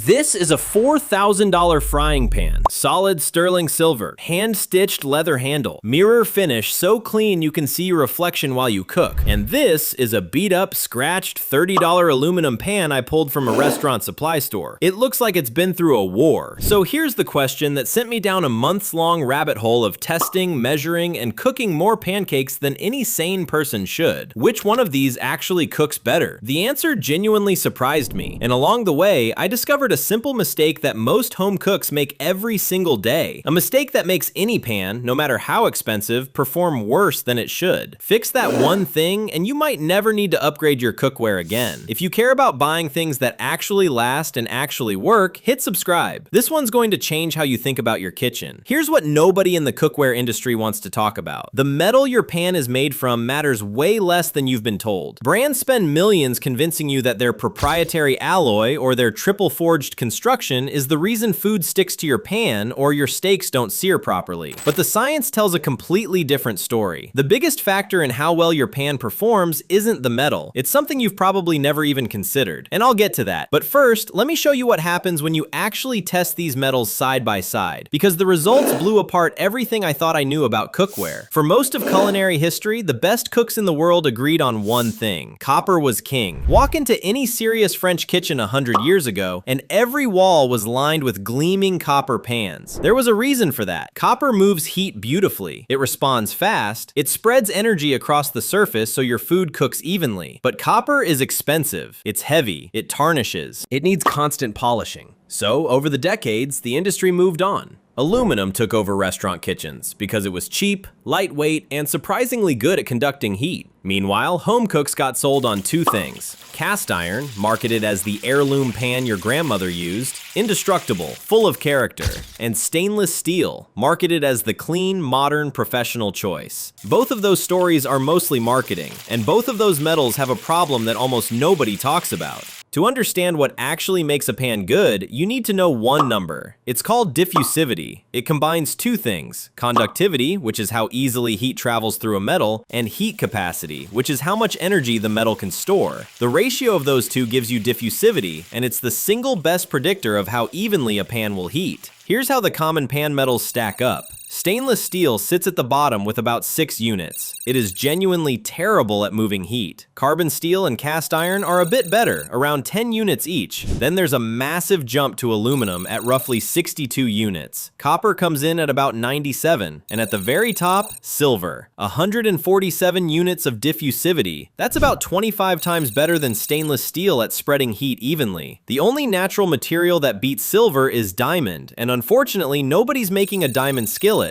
This is a $4,000 frying pan, solid sterling silver, hand-stitched leather handle, mirror finish so clean you can see your reflection while you cook. And this is a beat-up, scratched $30 aluminum pan I pulled from a restaurant supply store. It looks like it's been through a war. So here's the question that sent me down a months-long rabbit hole of testing, measuring, and cooking more pancakes than any sane person should. Which one of these actually cooks better? The answer genuinely surprised me, and along the way, I discovered a simple mistake that most home cooks make every single day. A mistake that makes any pan, no matter how expensive, perform worse than it should. Fix that one thing and you might never need to upgrade your cookware again. If you care about buying things that actually last and actually work, hit subscribe. This one's going to change how you think about your kitchen. Here's what nobody in the cookware industry wants to talk about. The metal your pan is made from matters way less than you've been told. Brands spend millions convincing you that their proprietary alloy or their triple forged construction is the reason food sticks to your pan or your steaks don't sear properly. But the science tells a completely different story. The biggest factor in how well your pan performs isn't the metal. It's something you've probably never even considered. And I'll get to that. But first, let me show you what happens when you actually test these metals side by side, because the results blew apart everything I thought I knew about cookware. For most of culinary history, the best cooks in the world agreed on one thing: copper was king. Walk into any serious French kitchen 100 years ago, and every wall was lined with gleaming copper pans. There was a reason for that. Copper moves heat beautifully. It responds fast. It spreads energy across the surface so your food cooks evenly. But copper is expensive. It's heavy. It tarnishes. It needs constant polishing. So, over the decades, the industry moved on. Aluminum took over restaurant kitchens because it was cheap, lightweight, and surprisingly good at conducting heat. Meanwhile, home cooks got sold on two things: cast iron, marketed as the heirloom pan your grandmother used, indestructible, full of character, and stainless steel, marketed as the clean, modern, professional choice. Both of those stories are mostly marketing, and both of those metals have a problem that almost nobody talks about. To understand what actually makes a pan good, you need to know one number. It's called diffusivity. It combines two things: conductivity, which is how easily heat travels through a metal, and heat capacity, which is how much energy the metal can store. The ratio of those two gives you diffusivity, and it's the single best predictor of how evenly a pan will heat. Here's how the common pan metals stack up. Stainless steel sits at the bottom with about 6 units. It is genuinely terrible at moving heat. Carbon steel and cast iron are a bit better, around 10 units each. Then there's a massive jump to aluminum at roughly 62 units. Copper comes in at about 97, and at the very top, silver. 147 units of diffusivity. That's about 25 times better than stainless steel at spreading heat evenly. The only natural material that beats silver is diamond, and unfortunately, nobody's making a diamond skillet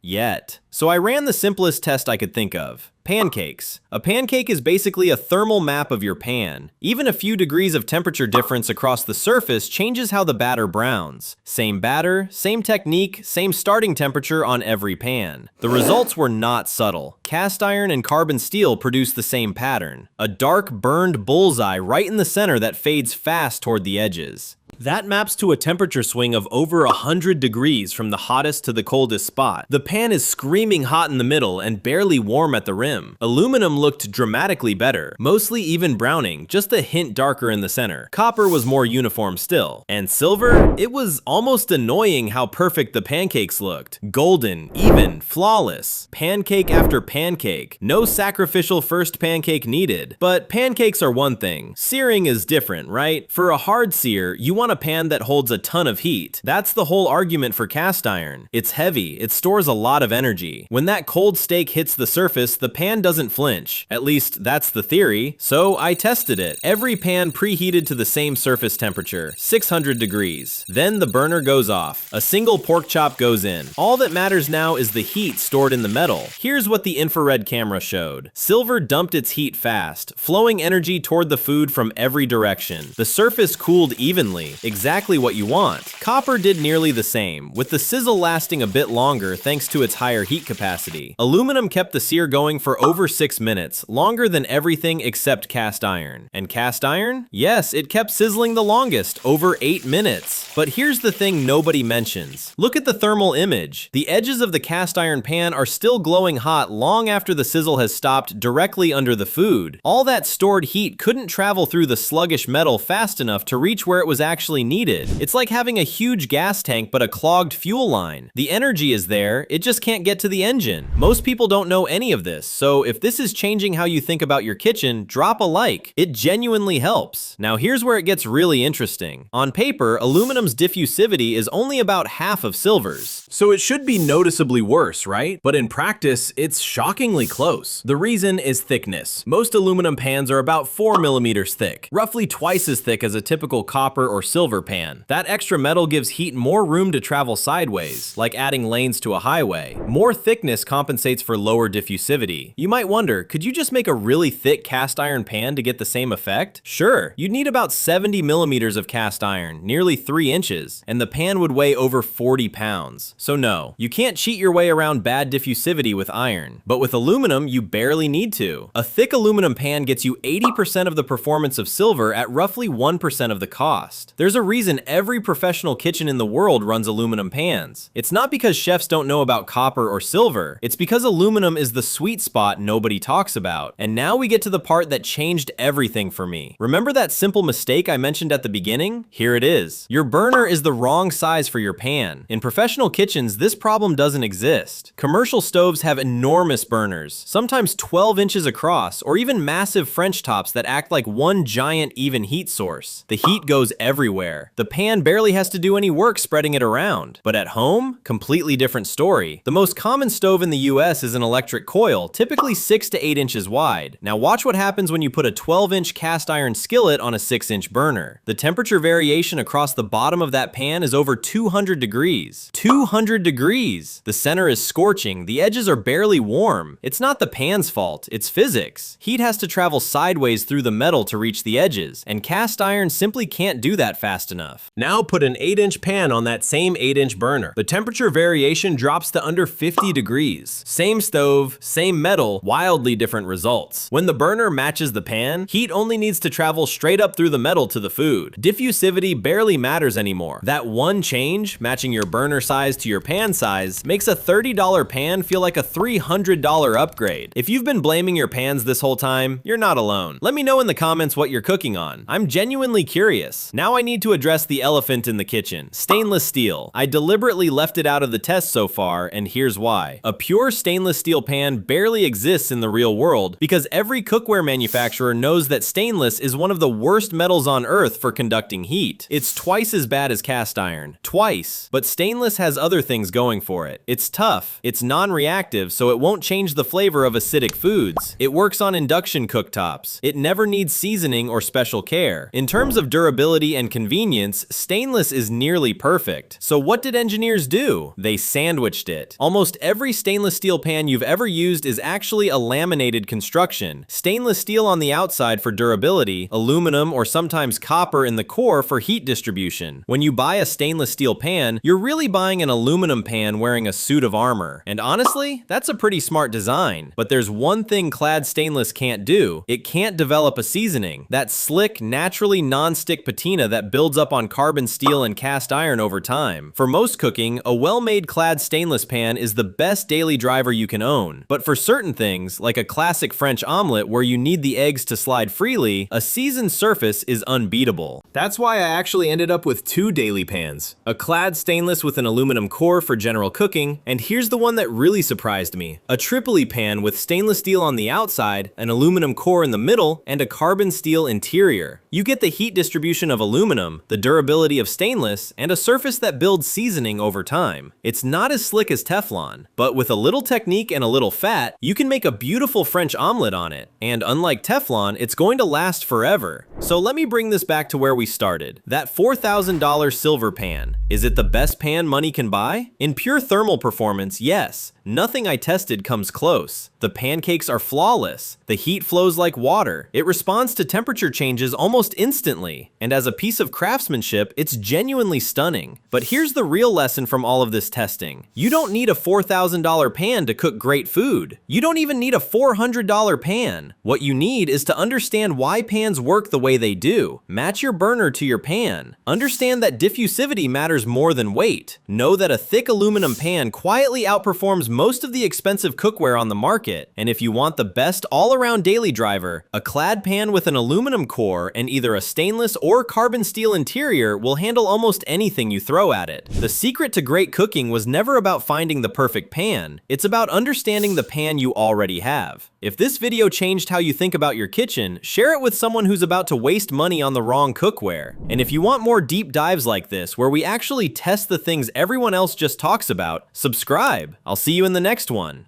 yet. So I ran the simplest test I could think of: pancakes. A pancake is basically a thermal map of your pan. Even a few degrees of temperature difference across the surface changes how the batter browns. Same batter, same technique, same starting temperature on every pan. The results were not subtle. Cast iron and carbon steel produce the same pattern: a dark, burned bullseye right in the center that fades fast toward the edges. That maps to a temperature swing of over 100 degrees from the hottest to the coldest spot. The pan is screaming hot in the middle and barely warm at the rim. Aluminum looked dramatically better, mostly even browning, just a hint darker in the center. Copper was more uniform still. And silver? It was almost annoying how perfect the pancakes looked. Golden, even, flawless. Pancake after pancake. No sacrificial first pancake needed. But pancakes are one thing. Searing is different, right? For a hard sear, you want a pan that holds a ton of heat. That's the whole argument for cast iron. It's heavy, it stores a lot of energy. When that cold steak hits the surface, the pan doesn't flinch. At least, that's the theory. So I tested it. Every pan preheated to the same surface temperature, 600 degrees. Then the burner goes off. A single pork chop goes in. All that matters now is the heat stored in the metal. Here's what the infrared camera showed. Silver dumped its heat fast, flowing energy toward the food from every direction. The surface cooled evenly, exactly what you want. Copper did nearly the same, with the sizzle lasting a bit longer thanks to its higher heat capacity. Aluminum kept the sear going for over 6 minutes, longer than everything except cast iron. And cast iron? Yes, it kept sizzling the longest, over 8 minutes. But here's the thing nobody mentions. Look at the thermal image. The edges of the cast iron pan are still glowing hot long after the sizzle has stopped directly under the food. All that stored heat couldn't travel through the sluggish metal fast enough to reach where it was actually actually needed. It's like having a huge gas tank but a clogged fuel line. The energy is there, it just can't get to the engine. Most people don't know any of this, so if this is changing how you think about your kitchen, drop a like. It genuinely helps. Now here's where it gets really interesting. On paper, aluminum's diffusivity is only about half of silver's. So it should be noticeably worse, right? But in practice, it's shockingly close. The reason is thickness. Most aluminum pans are about 4 millimeters thick, roughly twice as thick as a typical copper or silver pan. That extra metal gives heat more room to travel sideways, like adding lanes to a highway. More thickness compensates for lower diffusivity. You might wonder, could you just make a really thick cast iron pan to get the same effect? Sure, you'd need about 70 millimeters of cast iron, nearly 3 inches, and the pan would weigh over 40 pounds. So no, you can't cheat your way around bad diffusivity with iron. But with aluminum, you barely need to. A thick aluminum pan gets you 80% of the performance of silver at roughly 1% of the cost. There's a reason every professional kitchen in the world runs aluminum pans. It's not because chefs don't know about copper or silver. It's because aluminum is the sweet spot nobody talks about. And now we get to the part that changed everything for me. Remember that simple mistake I mentioned at the beginning? Here it is. Your burner is the wrong size for your pan. In professional kitchens, this problem doesn't exist. Commercial stoves have enormous burners, sometimes 12 inches across, or even massive French tops that act like one giant even heat source. The heat goes everywhere. The pan barely has to do any work spreading it around. But at home, completely different story. The most common stove in the US is an electric coil, typically 6 to 8 inches wide. Now watch what happens when you put a 12-inch cast iron skillet on a 6-inch burner. The temperature variation across the bottom of that pan is over 200 degrees. 200 degrees! The center is scorching, the edges are barely warm. It's not the pan's fault, it's physics. Heat has to travel sideways through the metal to reach the edges, and cast iron simply can't do that fast enough. Now put an 8-inch pan on that same 8-inch burner. The temperature variation drops to under 50 degrees. Same stove, same metal, wildly different results. When the burner matches the pan, heat only needs to travel straight up through the metal to the food. Diffusivity barely matters anymore. That one change, matching your burner size to your pan size, makes a $30 pan feel like a $300 upgrade. If you've been blaming your pans this whole time, you're not alone. Let me know in the comments what you're cooking on. I'm genuinely curious. Now I need to address the elephant in the kitchen: stainless steel. I deliberately left it out of the test so far, and here's why. A pure stainless steel pan barely exists in the real world because every cookware manufacturer knows that stainless is one of the worst metals on earth for conducting heat. It's twice as bad as cast iron. Twice. But stainless has other things going for it. It's tough, it's non-reactive, so it won't change the flavor of acidic foods. It works on induction cooktops. It never needs seasoning or special care. In terms of durability and convenience, stainless is nearly perfect. So what did engineers do? They sandwiched it. Almost every stainless steel pan you've ever used is actually a laminated construction. Stainless steel on the outside for durability, aluminum or sometimes copper in the core for heat distribution. When you buy a stainless steel pan, you're really buying an aluminum pan wearing a suit of armor. And honestly, that's a pretty smart design. But there's one thing clad stainless can't do. It can't develop a seasoning. That slick, naturally non-stick patina that builds up on carbon steel and cast iron over time. For most cooking, a well-made clad stainless pan is the best daily driver you can own. But for certain things, like a classic French omelet where you need the eggs to slide freely, a seasoned surface is unbeatable. That's why I actually ended up with 2 daily pans. A clad stainless with an aluminum core for general cooking, and here's the one that really surprised me. A Tripoli pan with stainless steel on the outside, an aluminum core in the middle, and a carbon steel interior. You get the heat distribution of aluminum, the durability of stainless, and a surface that builds seasoning over time. It's not as slick as Teflon, but with a little technique and a little fat, you can make a beautiful French omelet on it. And unlike Teflon, it's going to last forever. So let me bring this back to where we started. That $4,000 silver pan. Is it the best pan money can buy? In pure thermal performance, yes. Nothing I tested comes close. The pancakes are flawless. The heat flows like water. It responds to temperature changes almost instantly. And as a piece of craftsmanship, it's genuinely stunning. But here's the real lesson from all of this testing. You don't need a $4,000 pan to cook great food. You don't even need a $400 pan. What you need is to understand why pans work the way they do. Match your burner to your pan. Understand that diffusivity matters more than weight. Know that a thick aluminum pan quietly outperforms most of the expensive cookware on the market. And if you want the best all-around daily driver, a clad pan with an aluminum core and either a stainless or carbon steel steel interior will handle almost anything you throw at it. The secret to great cooking was never about finding the perfect pan. It's about understanding the pan you already have. If this video changed how you think about your kitchen, share it with someone who's about to waste money on the wrong cookware. And if you want more deep dives like this, where we actually test the things everyone else just talks about, subscribe. I'll see you in the next one.